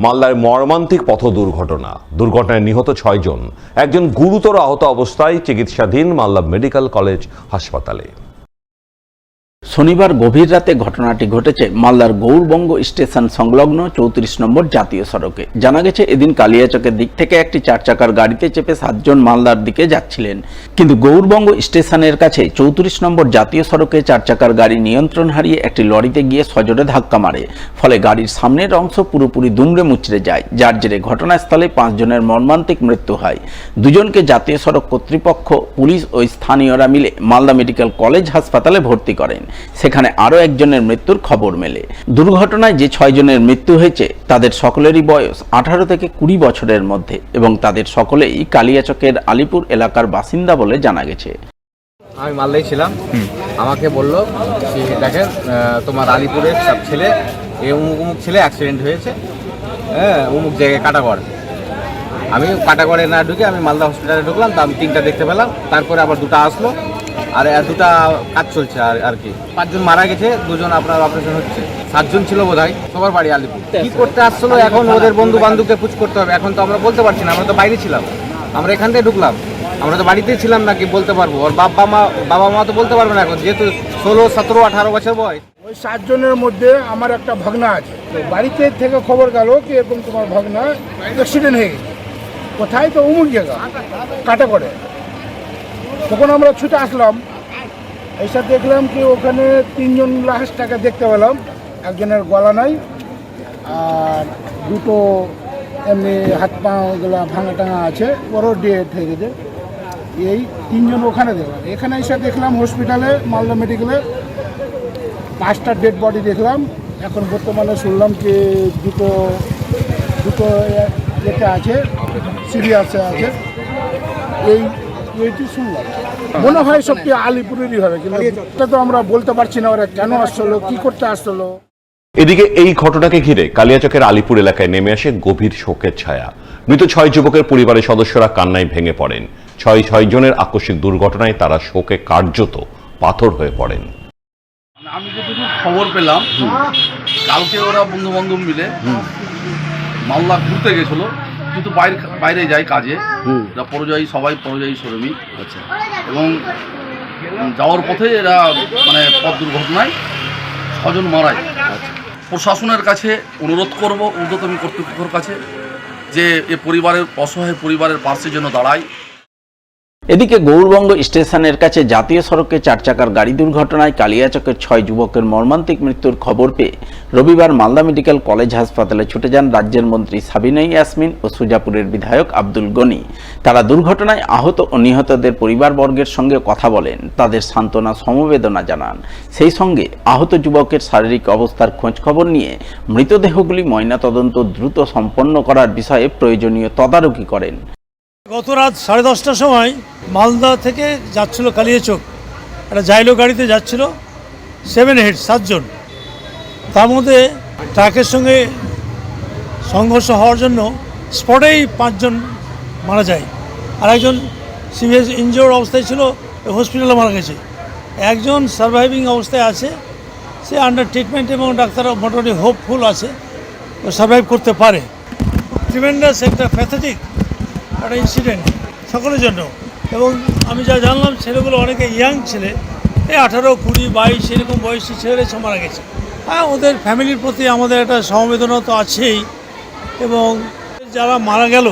মালদায় মর্মান্তিক পথ দুর্ঘটনায় নিহত 6 জন, একজন গুরুতর আহত অবস্থায় চিকিৎসাধীন মালদা মেডিকেল কলেজ হাসপাতালে। শনিবার গভীর রাতে ঘটনাটি ঘটেছে মালদার গৌরবঙ্গ স্টেশন সংলগ্ন 34 নম্বর জাতীয় সড়কে। জানা গেছে, এদিন কালিয়াচকের দিক থেকে একটি 4 চাকার গাড়িতে চেপে 7 জন মালদার দিকে যাচ্ছিলেন, কিন্তু গৌরবঙ্গ স্টেশনের কাছে 34 নম্বর জাতীয় সড়কে 4 চাকার গাড়ি নিয়ন্ত্রণ হারিয়ে একটি লরিতে গিয়ে সজোরে ধাক্কা মারে। ফলে গাড়ির সামনের অংশ পুরোপুরি দুমড়ে মুচড়ে যায়, যার জেরে ঘটনাস্থলে 5 জনের মর্মান্তিক মৃত্যু হয়। 2 জনকে জাতীয় সড়ক কর্তৃপক্ষ, পুলিশ ও স্থানীয়রা মিলে মালদা মেডিকেল কলেজ হাসপাতালে ভর্তি করেন। সেখানে আরও একজনের মৃত্যুর খবর মেলে। দুর্ঘটনায় যে 6 জনের মৃত্যু হয়েছে তাদের সকলেরই বয়স 18 থেকে 20 বছরের মধ্যে এবং তাদের সকলেই কালিয়াচকের আলিপুর এলাকার বাসিন্দা বলে জানা গেছে। আমি মালদায় ছিলাম, আমাকে বললো যে দেখেন তোমার আলিপুরের সব ছেলে অমুক ছেলে অ্যাক্সিডেন্ট হয়েছে, হ্যাঁ অমুক জায়গায় কাটাগড়। আমি কাটাগড়ে না ঢুকে আমি মালদা হসপিটালে ঢুকলাম, তা আমি 3টা দেখতে পেলাম। তারপরে আবার 2টা আসলো, আর 2টা কাজ চলছে আর কি। 5 জন মারা গেছে, 2 জন আপনার অপারেশন হচ্ছে। 7 জন ছিল বোধহয়, সবার বাড়ি আলিপুর। কি করতে আসছিলো এখন ওদের বন্ধু বান্ধবকে পুছ করতে হবে, এখন তো আমরা বলতে পারছি না, আমরা তো বাইরে ছিলাম, আমরা এখান থেকে ঢুকলাম, আমরা তো বাড়িতেই ছিলাম নাকি বলতে পারবো। ওর বাবা মা তো বলতে পারবে না এখন, যেহেতু 16, 17, 18 বছর বয়স। ওই 7 জনের মধ্যে আমার একটা ভাগনা আছে, তো বাড়িতে থেকে খবর গেল কি এরকম তোমার ভাগনা অ্যাক্সিডেন্ট হয়ে গেছে। কোথায়? তো অমুক জায়গা কাটাগড়ে। তখন আমরা ছুটে আসলাম, এইসব দেখলাম কি ওখানে 3 জন লাশটাকে দেখতে পেলাম। একজনের গলা নাই, আর 2টো এমনি হাত পাগুলা ভাঙা টাঙা আছে, ওরও ডেট হয়ে গেছে। এই 3 জন ওখানে দেখলাম। এখানে এসে দেখলাম হসপিটালে মালদা মেডিকেলে 5টা ডেড বডি দেখলাম। এখন বর্তমানে শুনলাম যে দুটো যেটা আছে সিরিয়াসে আছে, এইটি শুনলাম। মনে হয় সবটি আলিপুরেরই হবে, কিন্তু এটা তো আমরা বলতে পারছি না ওরা কেন আসলো, কি করতে আসলো। এদিকে এই ঘটনাকে ঘিরে কালিয়াচকের আলিপুর এলাকায় নেমে আসে গভীর শোকের ছায়া। মৃত 6 যুবকের পরিবারের সদস্যরা কান্নায় ভেঙে পড়েন। 6 জনের আকস্মিক দুর্ঘটনায় তারা শোকে কার্যত পাথর হয়ে পড়েন। আমি যেটুকু খবর পেলাম, কালকে ওরা বন্ধু বান্ধব মিলে মালদা ঘুরতে গেছিল, কিন্তু বাইরে যায় কাজে, সবাই পরিযায়ী শ্রমিক। আচ্ছা। এবং যাওয়ার পথে এরা মানে পথ দুর্ঘটনায় 6 জন মারায়। প্রশাসনের কাছে অনুরোধ করব, ঊর্ধ্বতন কর্তৃপক্ষের কাছে, যে এ পরিবারের অসহায় পরিবারের পাশে যেন দাঁড়ায়। এদিকে গৌরবঙ্গ স্টেশনের কাছে জাতীয় সড়কে 4 চাকার গাড়ি দুর্ঘটনায় কালিয়াচকের 6 যুবকের মর্মান্তিক মৃত্যুর খবর পেয়ে রবিবার মালদা মেডিকেল কলেজ হাসপাতালে ছুটে যান রাজ্যের মন্ত্রী সাবিনা ইয়াসমিন ও সুজাপুরের বিধায়ক আব্দুল গনি। তারা দুর্ঘটনায় আহত ও নিহতদের পরিবারবর্গের সঙ্গে কথা বলেন, তাদের সান্ত্বনা সমবেদনা জানান। সেই সঙ্গে আহত যুবকের শারীরিক অবস্থার খোঁজখবর নিয়ে মৃতদেহগুলি ময়নাতদন্ত দ্রুত সম্পন্ন করার বিষয়ে প্রয়োজনীয় তদারকি করেন। গত রাত 10:30টার সময় মালদা থেকে যাচ্ছিল কালিয়াচক, একটা জাইলো গাড়িতে যাচ্ছিল 7 হেড 7 জন। তার মধ্যে ট্রাকের সঙ্গে সংঘর্ষ হওয়ার জন্য স্পটেই 5 জন মারা যায়, আর একজন সিরিয়াস ইনজিওর্ড অবস্থায় ছিল, হসপিটালে মারা গেছে। একজন সার্ভাইভিং অবস্থায় আছে, সে আন্ডার ট্রিটমেন্ট এবং ডাক্তাররা মোটামুটি হোপফুল আছে ও সার্ভাইভ করতে পারে। ট্রিমেন্ডাস একটা প্যাথেটিক একটা ইনসিডেন্ট সকলের জন্য। এবং আমি যা জানলাম ছেলেগুলো অনেকে ইয়াং ছেলে, এই 18, 20, 22 এরকম বয়সী ছেলেরা সব মারা গেছে। হ্যাঁ, ওদের ফ্যামিলির প্রতি আমাদের একটা সমবেদনা তো আছেই, এবং যারা মারা গেল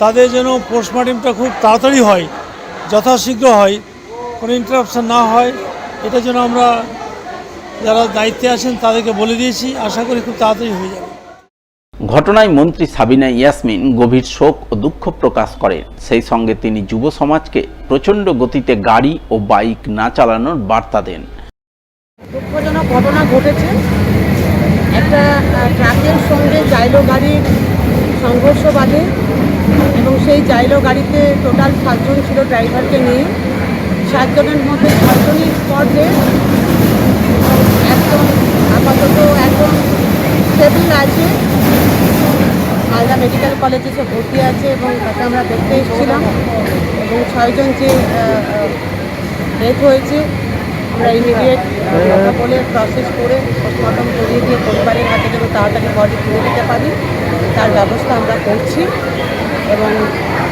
তাদের যেন পোস্টমর্টমটা খুব তাড়াতাড়ি হয়, যথাশীঘ্র হয়, কোনো ইন্টারাপশন না হয়, এটা যেন আমরা যারা দায়িত্বে আছেন তাদেরকে বলে দিয়েছি। আশা করি খুব তাড়াতাড়ি হয়ে যাবে। ঘটনায় মন্ত্রী সাবিনা ইয়াসমিন গভীর শোক ও দুঃখ প্রকাশ করেন। সেই সঙ্গে তিনি যুব সমাজকে প্রচণ্ড গতিতে গাড়ি ও বাইক না চালানোর বার্তা দেন। দুঃখজনক ঘটনা ঘটেছে, একটা ট্রাকের সঙ্গে জাইলো গাড়ির সংঘর্ষ বাধে এবং সেই জাইলো গাড়িতে টোটাল 7 জন ছিল ড্রাইভারকে নিয়ে। 7 জনের মধ্যে 6 জনই স্পট ডেড, একজন আপাতত একজন স্টেবল আছে, মালদা মেডিকেল কলেজে এসে ভর্তি আছে এবং তাকে আমরা দেখতে এসেছিলাম। এবং 6 জন যে ডেথ হয়েছে, আমরা ইমিডিয়েট কথা বলে প্রসেস করে পোস্টমর্টম করিয়ে দিয়ে পরিবারের হাতে যেন তাড়াতাড়ি বডি তুলে দিতে পারি। তার ব্যবস্থা আমরা করছি এবং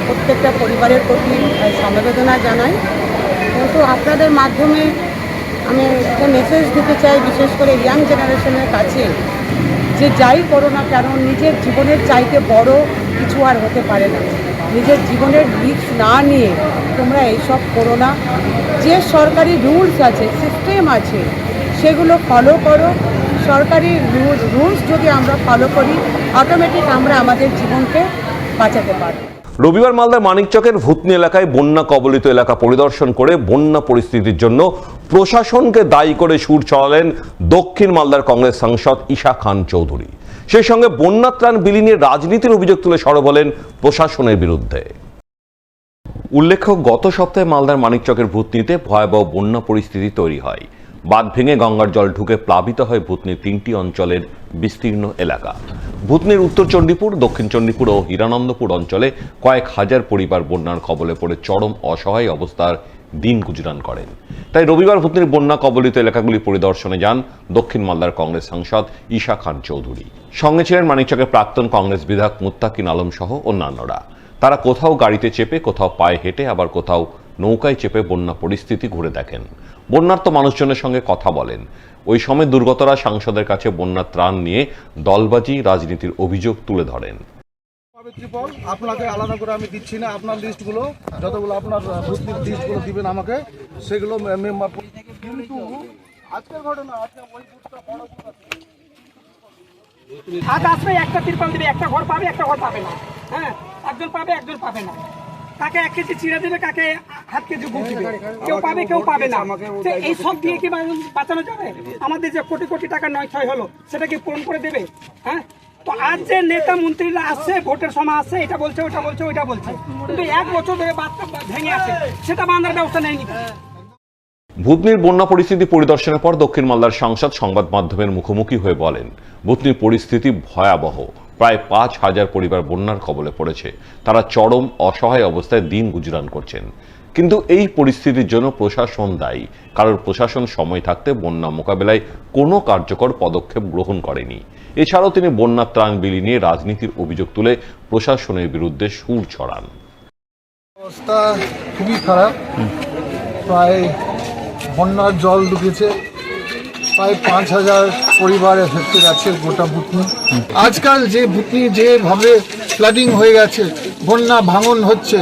প্রত্যেকটা পরিবারের প্রতি সমবেদনা জানাই। কিন্তু আপনাদের মাধ্যমে আমি একটা মেসেজ দিতে চাই, বিশেষ করে ইয়াং জেনারেশনের কাছে, যে যাই করো না কেন নিজের জীবনের চাইতে বড় কিছু আর হতে পারে না। নিজের জীবনের রিস্ক না নিয়ে তোমরা এইসব করো না। যে সরকারি রুলস আছে, সিস্টেম আছে, সেগুলো ফলো করো। সরকারি রুলস যদি আমরা ফলো করি, অটোমেটিক আমরা আমাদের জীবনকে বাঁচাতে পারব। রবিবার মালদার মানিকচকের ভূতনি এলাকায় বন্যা কবলিত এলাকা পরিদর্শন করে বন্যা পরিস্থিতির জন্য প্রশাসনকে দায়ী করে সুর চড়ালেন দক্ষিণ মালদার কংগ্রেস সাংসদ ঈশা খান চৌধুরী। সেই সঙ্গে বন্যা ত্রাণ বিলি নিয়ে রাজনীতির অভিযোগ তুলে সরব হলেন প্রশাসনের বিরুদ্ধে। উল্লেখ্য, গত সপ্তাহে মালদার মানিকচকের ভূতনিতে ভয়াবহ বন্যা পরিস্থিতি তৈরি হয়। বাঁধ ভেঙে গঙ্গার জল ঢুকে প্লাবিত হয় ভূতনির 3টি অঞ্চলের বিস্তীর্ণ এলাকা। ভূতনির উত্তর চণ্ডীপুর, দক্ষিণ চণ্ডীপুর ও হীরানন্দপুর অঞ্চলে কয়েক হাজার পরিবার বন্যার কবলে পড়ে চরম অসহায় অবস্থার দিন গুজরান করেন। তাই রবিবার ভূতনির বন্যা কবলিত এলাকাগুলি পরিদর্শনে যান দক্ষিণ মালদার কংগ্রেস সাংসদ ঈশা খান চৌধুরী। সঙ্গে ছিলেন মানিকচকের প্রাক্তন কংগ্রেস বিধায়ক মুত্তাকিন আলম সহ অন্যান্যরা। তারা কোথাও গাড়িতে চেপে, কোথাও পায়ে হেঁটে, আবার কোথাও নৌকায় চেপে বন্যা পরিস্থিতি ঘুরে দেখেন। বন্যার্ত মানুষজনের সঙ্গে কথা বলেন। ওই সময় দুর্গতরা সাংসদের কাছে বন্যা ত্রাণ নিয়ে দলবাজি রাজনীতির অভিযোগ তুলে ধরেন। আপনাকে আলাদা করে আমি দিচ্ছি না, আপনার লিস্টগুলো যতগুলো আপনার ভূতনির লিস্টগুলো দিবেন আমাকে, সেগুলো মেম্বার। কিন্তু আজকের ঘটনা, আজকে ওই বুথটা বড় বুথ আছে, আজ আসবে একটা তিরপাল দিবে, একটা ঘর পাবে, একটা ঘর পাবে না। হ্যাঁ, একজন পাবে, একজন পাবে না। কাকে 1 কেজি চিড়া দেবে, কাকে 1/2 কেজি গুড় দিবে, কেউ পাবে, কেউ পাবে না। এই সব দিয়ে কি বাঁচানো যাবে? আমাদের যে কোটি কোটি টাকা নয় ছয় হলো, সেটা কি পূরণ করে দেবে? হ্যাঁ, তো আজ যে নেতা মন্ত্রীরা আসছে, ভোটের সময় আসছে, এটা বলছে, ওটা বলছে, ওইটা বলছে, কিন্তু 1 বছর ধরে বাঁধটা ভেঙে আছে, সেটা বাঁধার ব্যবস্থা নেয়নি। ভূতনির বন্যা পরিস্থিতি পরিদর্শনের পর দক্ষিণ মালদার সাংসদ সংবাদ মাধ্যমের মুখোমুখি হয়ে বলেন, ভূতনির পরিস্থিতি ভয়াবহ। প্রায় 5,000 পরিবার বন্যার কবলে পড়েছে। তারা চরম অসহায় অবস্থায় দিন গুজরান করছেন। কিন্তু এই পরিস্থিতির জন্য প্রশাসন দায়ী, কারণ প্রশাসন সময় থাকতে বন্যা মোকাবেলায় কোনো কার্যকর পদক্ষেপ গ্রহণ করেনি। এছাড়াও তিনি বন্যা ত্রাণ বিলি নিয়ে রাজনীতির অভিযোগ তুলে প্রশাসনের বিরুদ্ধে সুর ছড়ান। অবস্থা খুবই খারাপ, প্রায় বন্যার জল ঢুকেছে, প্রায় 5,000 পরিবার এফেক্টেড আছে গোটা ভূতনি। আজকাল যে ভূতনি যেভাবে ফ্লাডিং হয়ে গেছে, বন্যা ভাঙন হচ্ছে,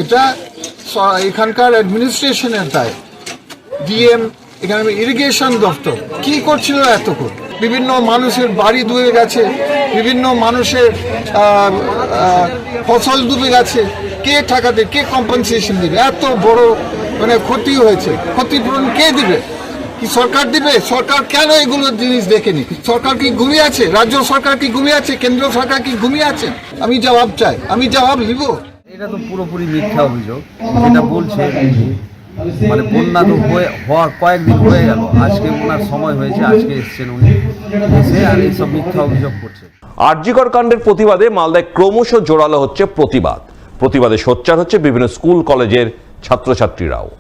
এটা এখানকার অ্যাডমিনিস্ট্রেশনের দায়। ডিএম, এখানে ইরিগেশন দপ্তর কি করছিল এতক্ষণ? বিভিন্ন মানুষের বাড়ি ডুবে গেছে, বিভিন্ন মানুষের ফসল ডুবে গেছে। কে টাকা দেবে, কে কম্পেনসেশন দিবে? এত বড় ক্ষতি হয়েছে, ক্ষতিপূরণ কে দিবে? কি সরকার দিবে? সরকার কেন এগুলো জিনিস দেখেনি? সরকার কি ঘুমিয়ে আছে? রাজ্য সরকার কি ঘুমিয়ে আছে? কেন্দ্র সরকার কি ঘুমিয়ে আছে? আমি জবাব চাই, আমি জবাব নিব। এটা তো পুরোপুরি মিথ্যা অভিযোগ যেটা বলছে। মানে বন্যা তো হওয়ার কয়েকদিন হয়ে গেল, আজকে ওনার সময় হয়েছে, আজকে এসছেন উনি, এসে আর এইসব মিথ্যা অভিযোগ করছে। আরজিকর কাণ্ডের প্রতিবাদে মালদায় ক্রমশ জোরালো হচ্ছে প্রতিবাদে সোচ্চার হচ্ছে বিভিন্ন স্কুল কলেজের ছাত্রছাত্রীরাও।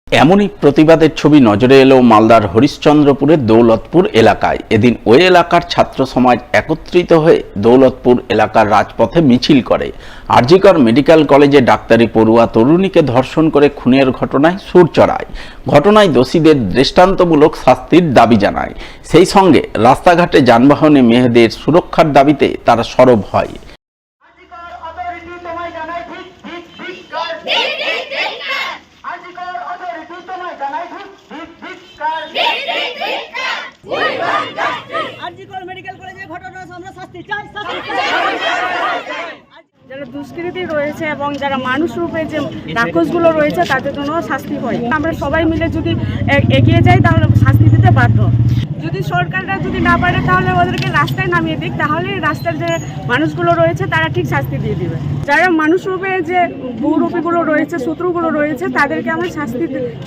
এমনই প্রতিবাদের ছবি নজরে এলো মালদার হরিশ্চন্দ্রপুরের দৌলতপুর এলাকায়। এদিন ওই এলাকার ছাত্র সমাজ একত্রিত হয়ে দৌলতপুর এলাকার রাজপথে মিছিল করে। আরজিকর মেডিকেল কলেজে ডাক্তারি পড়ুয়া তরুণীকে ধর্ষণ করে খুনের ঘটনায় সুর চড়ায়। ঘটনায় দোষীদের দৃষ্টান্তমূলক শাস্তির দাবি জানায়। সেই সঙ্গে রাস্তাঘাটে যানবাহনে মেয়েদের সুরক্ষার দাবিতে তারা সরব হয়। যারা দুষ্কৃতী রয়েছে এবং যারা মানুষ রূপে যে রাক্ষসগুলো রয়েছে তাদের জন্য শাস্তি হয়। আমরা সবাই মিলে যদি এগিয়ে যাই তাহলে শাস্তি দিতে বাধ্য। যদি সরকাররা যদি না পারে তাহলে ওদেরকে রাস্তায় নামিয়ে দিক, তাহলে রাস্তার যে মানুষগুলো রয়েছে তারা ঠিক শাস্তি দিয়ে দিবে। যারা মানুষ রূপে যে বহুরূপীগুলো রয়েছে, শত্রুগুলো রয়েছে, তাদেরকে আমরা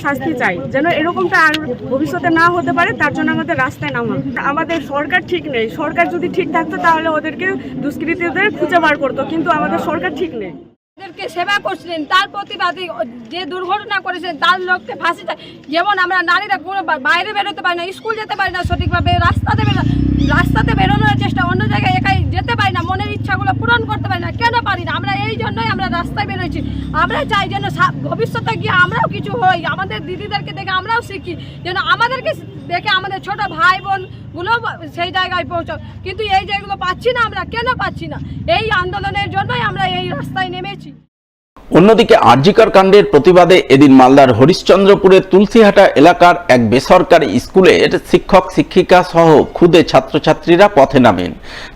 শাস্তি চাই, যেন এরকমটা আর ভবিষ্যতে না হতে পারে। তার জন্য আমাদের রাস্তায় নামা। আমাদের সরকার ঠিক নেই। সরকার যদি ঠিক থাকতো তাহলে ওদেরকে দুষ্কৃতীদের খুঁজে বার করতো, কিন্তু আমাদের সরকার ঠিক নেই। ওদেরকে সেবা করছিলেন, তার প্রতিবাদে যে দুর্ঘটনা করেছেন তার লোককে ফাঁসি চাই। যেমন আমরা নারীরা কোনো বাইরে বেরোতে পারি না, স্কুল যেতে পারি না সঠিকভাবে, রাস্তাতে বেরোনোর চেষ্টা, অন্য জায়গায় একাই যেতে পারি সেই জন্যই আমরা রাস্তায় বেরোচ্ছি। আমরা চাই যেন ভবিষ্যতে গিয়ে আমরাও কিছু হই, আমাদের দিদিদেরকে দেখে আমরাও শিখি, যেন আমাদেরকে দেখে আমাদের ছোট ভাই বোনগুলো সেই জায়গায় পৌঁছায়। কিন্তু এই জায়গাগুলো পাচ্ছি না, আমরা কেন পাচ্ছি না? এই আন্দোলনের জন্যই আমরা এই রাস্তায় নেমেছি। অন্যদিকে আরজিকর কাণ্ডের প্রতিবাদে এদিন মালদার হরিশ্চন্দ্রপুরের তুলসীহাটা এলাকার এক বেসরকারি স্কুলের শিক্ষক শিক্ষিকা সহ ক্ষুদে ছাত্রছাত্রীরা পথে নামেন।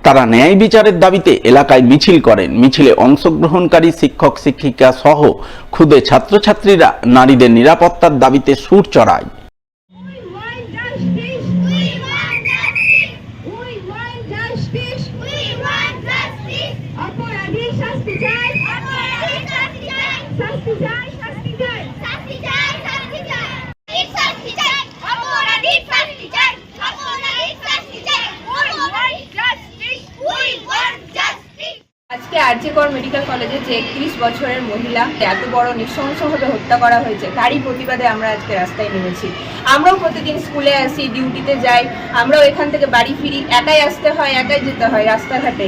তারা ন্যায় বিচারের দাবিতে এলাকায় মিছিল করেন। মিছিলে অংশগ্রহণকারী শিক্ষক শিক্ষিকা সহ ক্ষুদে ছাত্রছাত্রীরা নারীদের নিরাপত্তার দাবিতে সুর চড়ায়। আজকে আরজিকর মেডিকেল কলেজে যে 31 বছরের মহিলা এত বড় নৃশংসভাবে হত্যা করা হয়েছে, তারই প্রতিবাদে আমরা আজকে রাস্তায় নেমেছি। আমরাও প্রতিদিন স্কুলে আসি, ডিউটিতে যাই, আমরাও এখান থেকে বাড়ি ফিরি, একাই আসতে হয়, একাই যেতে হয় রাস্তাঘাটে,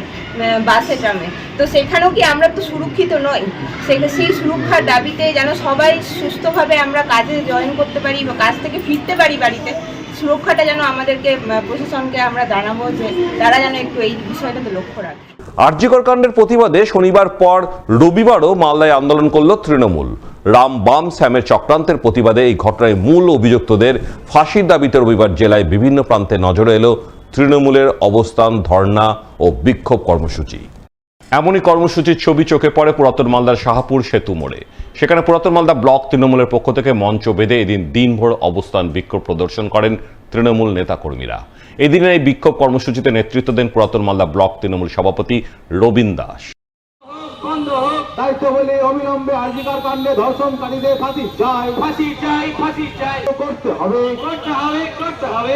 বাসে ট্রামে। তো সেখানেও কি আমরা তো সুরক্ষিত নই? সেই সুরক্ষার দাবিতে যেন সবাই সুস্থভাবে আমরা কাজে জয়েন করতে পারি বা কাজ থেকে ফিরতে পারি বাড়িতে, সুরক্ষাটা যেন আমাদেরকে প্রশাসনকে আমরা জানাবো যে তারা যেন একটু এই বিষয়টাতে লক্ষ্য রাখে। আরজিকর কাণ্ডের প্রতিবাদে শনিবার পর রবিবারও মালদায় আন্দোলন করল তৃণমূল। রাম বাম শ্যামের চক্রান্তের প্রতিবাদে এই ঘটনায় মূল অভিযুক্তদের ফাঁসির দাবিতে রবিবার জেলায় বিভিন্ন প্রান্তে নজরে এলো তৃণমূলের অবস্থান, ধর্ণা ও বিক্ষোভ কর্মসূচি। এমনই কর্মসূচির ছবি চোখে পড়ে পুরাতন মালদার শাহপুর সেতু মোড়ে। সেখানে পুরাতন মালদা ব্লক তৃণমূলের পক্ষ থেকে মঞ্চ বেঁধে এদিন দিনভর অবস্থান বিক্ষোভ প্রদর্শন করেন তৃণমূল নেতাকর্মীরা। এদিনের এই বিক্ষোভ কর্মসূচিতে নেতৃত্ব দেন পুরাতন মালদা ব্লক তৃণমূল সভাপতি রবীন দাস। দায়িত্ব হলে অবিলম্বে আরজিকর কাণ্ডে ধর্ষণকারীদের ফাঁসি চাই, ফাঁসি চাই, ফাঁসি চাই, করতে হবে, করতে হবে, করতে হবে।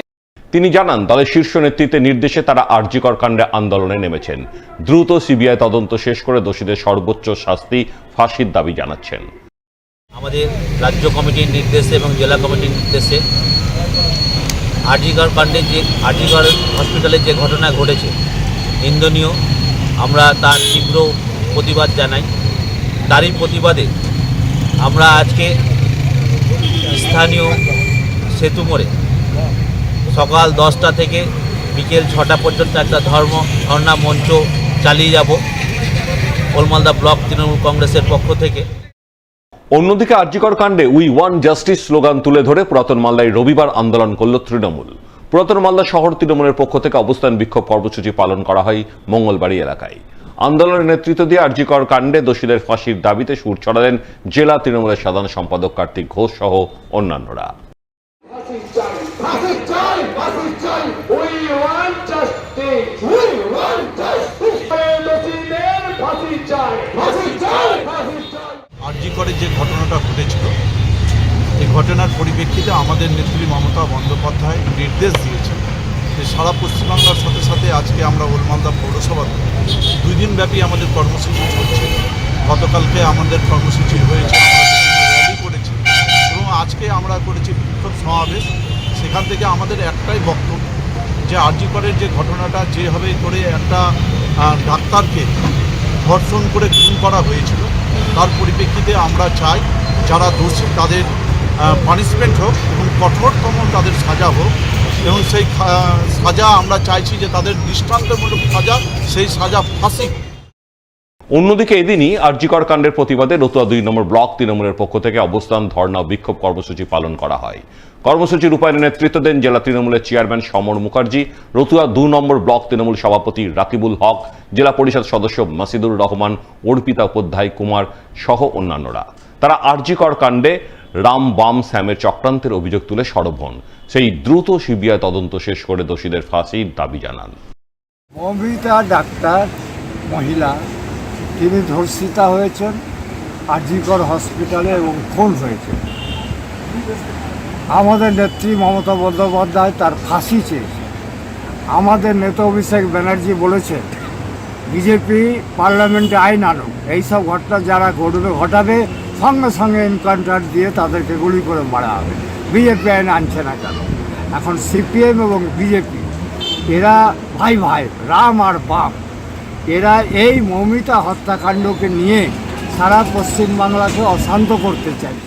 তিনি জানান, দলের শীর্ষ নেতৃত্বের নির্দেশে তারা আরজিকর কাণ্ডে আন্দোলনে নেমেছেন। দ্রুত সিবিআই তদন্ত শেষ করে দোষীদের সর্বোচ্চ শাস্তি, ফাঁসির দাবি জানাচ্ছেন। আমাদের রাজ্য কমিটির নির্দেশে এবং জেলা কমিটির নির্দেশে আরজিকর কাণ্ডে আরজিকর হসপিটালে যে ঘটনা ঘটেছে নিন্দনীয়, আমরা তার তীব্র প্রতিবাদ জানাই। তারই প্রতিবাদে আমরা আজকে স্থানীয় সেতু মোড়ে সকাল 10টা থেকে বিকেল 6টা পর্যন্ত একটা ধর্ণা মঞ্চ চালিয়ে যাব ওলমালদা ব্লক তৃণমূল কংগ্রেসের পক্ষ থেকে। অন্যদিকে আরজিকর কাণ্ডে উই ওয়ান্ট জাস্টিস স্লোগান তুলে ধরে পুরাতন মালদায় রবিবার আন্দোলন করল তৃণমূল। পুরাতন মালদা শহর তৃণমূলের পক্ষ থেকে অবস্থান বিক্ষোভ কর্মসূচি পালন করা হয় মঙ্গলবাড়ি এলাকায়। আন্দোলনের নেতৃত্ব দিয়ে আরজিকর কাণ্ডে দোষীদের ফাঁসির দাবিতে সুর ছড়ালেন জেলা তৃণমূলের সাধারণ সম্পাদক কার্তিক ঘোষ সহ অন্যান্যরা। আরজিকরে যে ঘটনাটা ঘটেছিল, এই ঘটনার পরিপ্রেক্ষিতে আমাদের নেত্রী মমতা বন্দ্যোপাধ্যায় নির্দেশ দিয়েছেন যে সারা পশ্চিমবাংলার সাথে সাথে আজকে আমরা ওলমালদা পৌরসভাতে 2 দিনব্যাপী আমাদের কর্মসূচি চলছে। গতকালকে আমাদের কর্মসূচি হয়েছে, আমরা র্যালি করেছি এবং আজকে আমরা করেছি বিক্ষোভ সমাবেশ। সেখান থেকে আমাদের একটাই বক্তব্য যে আরজিকরের যে ঘটনাটা যেভাবে করে একটা ডাক্তারকে ধর্ষণ করে খুন করা হয়েছিল, তার পরিপ্রেক্ষিতে আমরা চাই যারা দোষী তাদের পানিশমেন্ট হোক এবং কঠোরতম তাদের সাজা হোক, এবং সেই সাজা আমরা চাইছি যে তাদের দৃষ্টান্তমূলক সাজা, সেই সাজা ফাঁসি। অন্যদিকে এদিনই আরজিকর কাণ্ডের প্রতিবাদে রতুয়া 2 নম্বর ব্লক তৃণমূলের পক্ষ থেকে অবস্থান, ধর্ণা, বিক্ষোভ কর্মসূচি পালন করা হয়। কর্মসূচির রূপায়ণে নেতৃত্ব দেন জেলা তৃণমূলের চেয়ারম্যান সমর মুখার্জি, রতুয়া 2 নম্বর ব্লক তৃণমূল সভাপতি রাকিবুল হক, জেলা পরিষদ সদস্য মাসিদুর রহমান, অর্পিতা উপাধ্যায় কুমার সহ অন্যান্যরা। তারা আরজিকর কাণ্ডে রাম বাম শ্যামের চক্রান্তের অভিযোগ তুলে সরব হন। সেই দ্রুত সিবিআই তদন্ত শেষ করে দোষীদের ফাঁসির দাবি জানান। অমৃতা ডাক্তার মহিলা, তিনি ধর্ষিতা হয়েছেন আরজিকর হসপিটালে এবং খুন হয়েছে। আমাদের নেত্রী মমতা বন্দ্যোপাধ্যায় তার ফাঁসি চেয়েছে। আমাদের নেতা অভিষেক ব্যানার্জি বলেছে বিজেপি পার্লামেন্টে আইন আনুক, এইসব ঘটনা যারা ঘটাবে সঙ্গে সঙ্গে এনকাউন্টার দিয়ে তাদেরকে গুলি করে মারা হবে। বিজেপি আইন আনছে না কেন? এখন সিপিএম এবং বিজেপি এরা ভাই ভাই, রাম আর বাম, এরা এই মৌমিতা হত্যাকাণ্ডকে নিয়ে সারা পশ্চিমবাংলাকে অশান্ত করতে চায়।